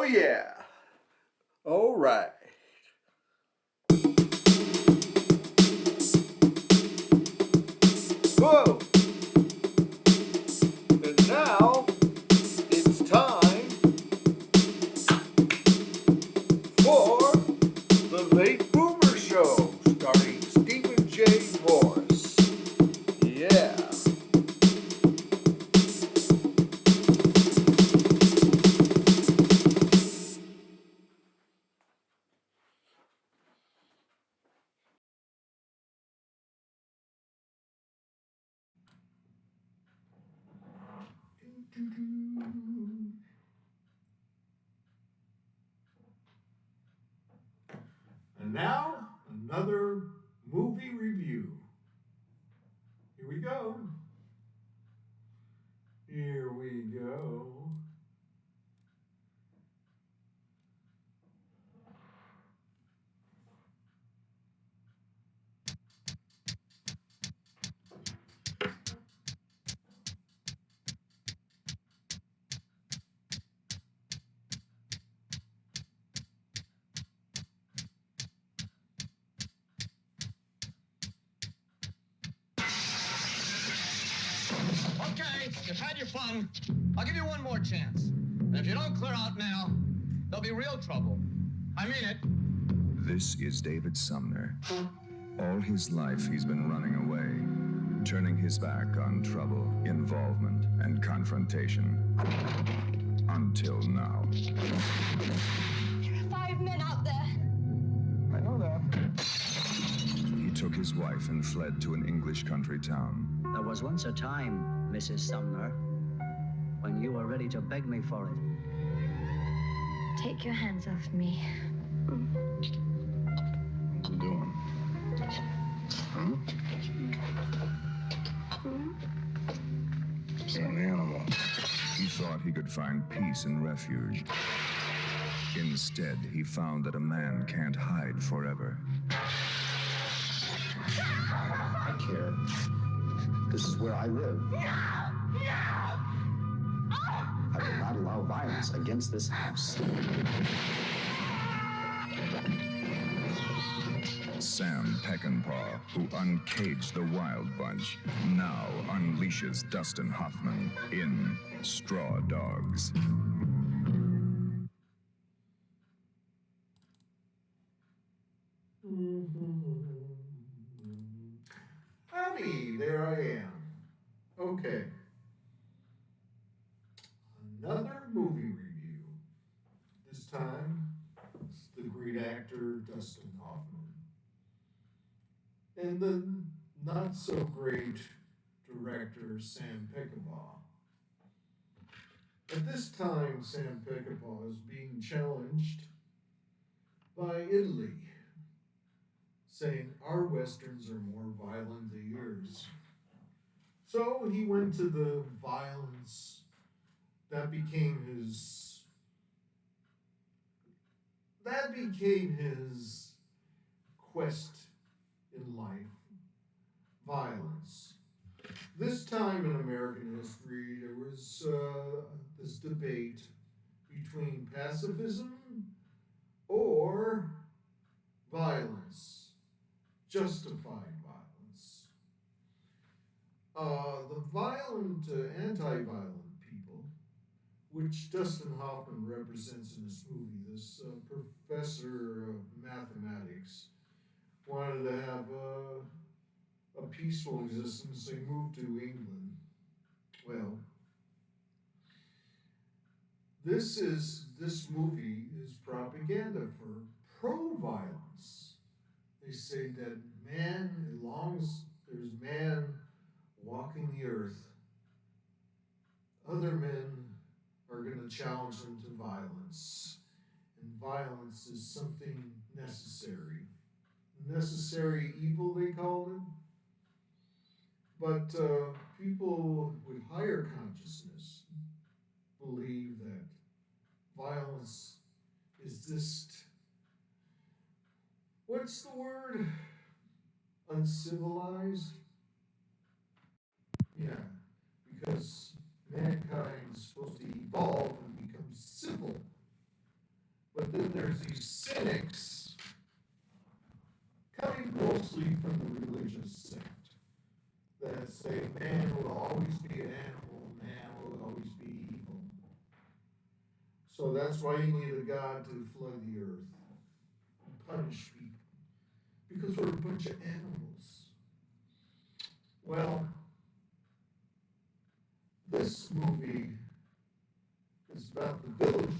yeah. All right. Whoa. And now it's time for the Late Boomer Show, starring Stephen J. Morris. Yeah. And now, another movie review. Here we go. Here we go. Okay, you've had your fun. I'll give you one more chance. And if you don't clear out now, there'll be real trouble. I mean it. This is David Sumner. All his life he's been running away, turning his back on trouble, involvement, and confrontation. Until now. There are 5 men out there. I know that. He took his wife and fled to an English country town. There was once a time, Mrs. Sumner, when you were ready to beg me for it. Take your hands off me. What you doing? You're an animal. He thought he could find peace and refuge. Instead, he found that a man can't hide forever. I care. This is where I live. I will not allow violence against this house. Sam Peckinpah, who uncaged the Wild Bunch, now unleashes Dustin Hoffman in Straw Dogs. Howdy, there I am. Okay. Another movie review. This time, it's the great actor Dustin Hoffman. And the not so great director Sam Peckinpah. At this time, Sam Peckinpah is being challenged by Italy, saying our westerns are more violent than yours. So he went to the violence that became his quest in life, violence. This time in American history, there was this debate between pacifism or violence, justified violence. The violent, anti-violent people, which Dustin Hoffman represents in this movie, this professor of mathematics, wanted to have a peaceful existence. They moved to England. Well, this movie is propaganda for pro-violence. They say that man, as long as there's man walking the earth, other men are going to challenge them to violence. And violence is something necessary. Necessary evil, they called it. But people with higher consciousness believe that violence is just, what's the word? Uncivilized? Yeah, because mankind is supposed to evolve and become civil. But then there's these cynics coming mostly from the religious sect that say man will always be an animal, man will always be evil. So that's why you need a God to flood the earth and punish people. Because we're a bunch of animals. Well, this movie is about the villagers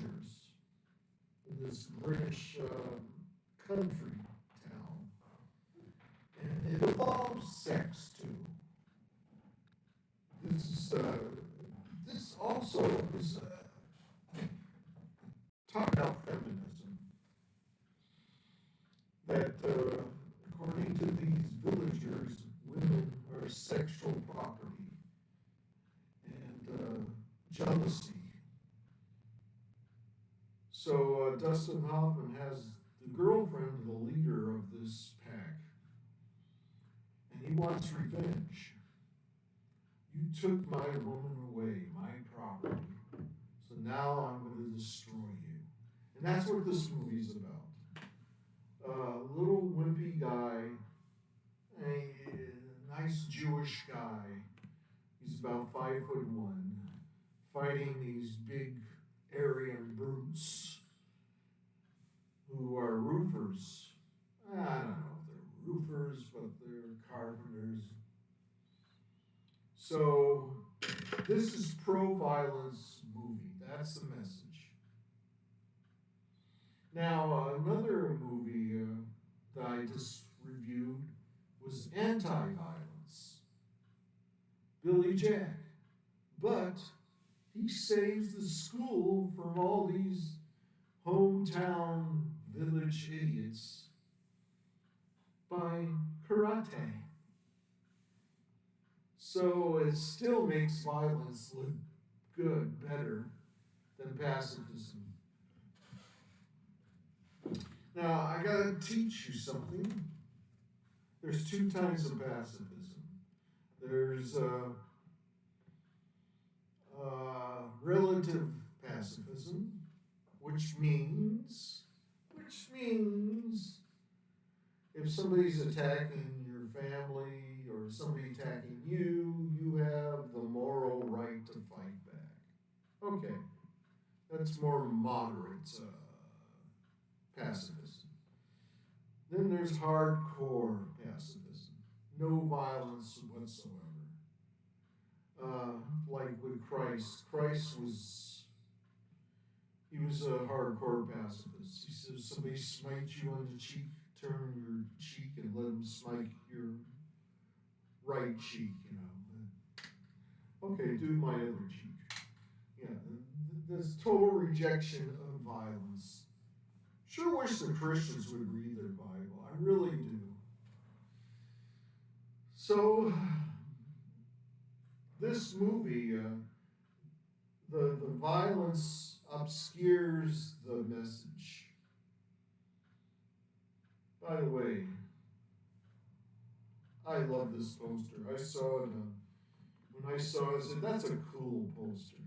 in this British country town. And it involves sex too. This also is talk about feminism. That according to these villagers, women are sexual property and jealousy. So Dustin Hoffman has the girlfriend of the leader of this pack, and he wants revenge. You took my woman away, my property, so now I'm going to destroy you. And that's what this movie's about. Little wimpy guy, a nice Jewish guy. He's about 5'1", fighting these big Aryan brutes who are roofers. I don't know if they're roofers, but they're carpenters. So this is pro-violence movie. That's the message. Now another movie that I just reviewed was anti-violence. Billy Jack. But he saves the school from all these hometown village idiots by karate. So it still makes violence look good, better than pacifism. Now, I gotta teach you something. There's two types of pacifism. There's relative pacifism, which means if somebody's attacking your family or somebody attacking you, you have the moral right to fight back. Okay, that's more moderate pacifism. Then there's hardcore pacifism, no violence whatsoever. Like with Christ, he was a hardcore pacifist. He says, somebody smites you on the cheek, turn your cheek and let him smite your right cheek, Okay, do my other cheek. Yeah, this total rejection of violence. Sure wish the Christians would read their Bible. I really do. So, this movie, the violence obscures the message. By the way, I love this poster. I saw it, when I saw it, I said, that's a cool poster.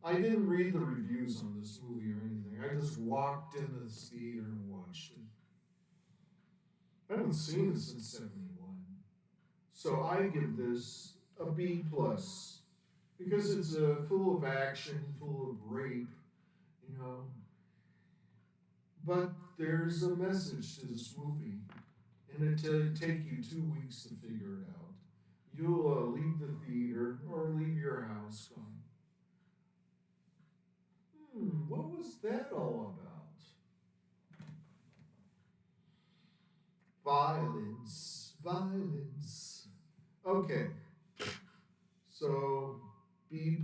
I didn't read the reviews on this movie or anything. I just walked into this theater and watched it. I haven't seen it since 71. So I give this a B+, because it's full of action, full of rape, But there's a message to this movie, and it'll take you 2 weeks to figure it out. You'll leave the theater or leave your house going, what was that all about? Violence. Okay, so B+,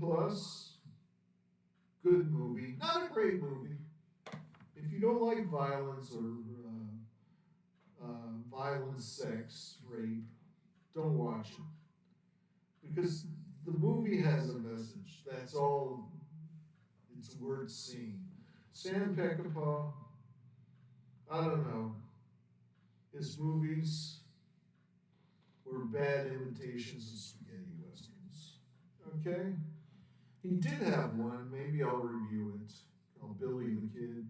good movie, not a great movie. If you don't like violence or violence, sex, rape, don't watch it. Because the movie has a message. That's all it's worth seeing. Sam Peckinpah, I don't know. His movies were bad imitations of spaghetti westerns. Okay? He did have one. Maybe I'll review it. Oh, Billy the Kid.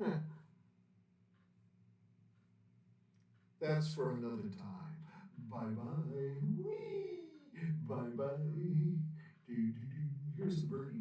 Heh. That's for another time. Bye bye. Wee. Bye bye. Do do do. Here's the birdie.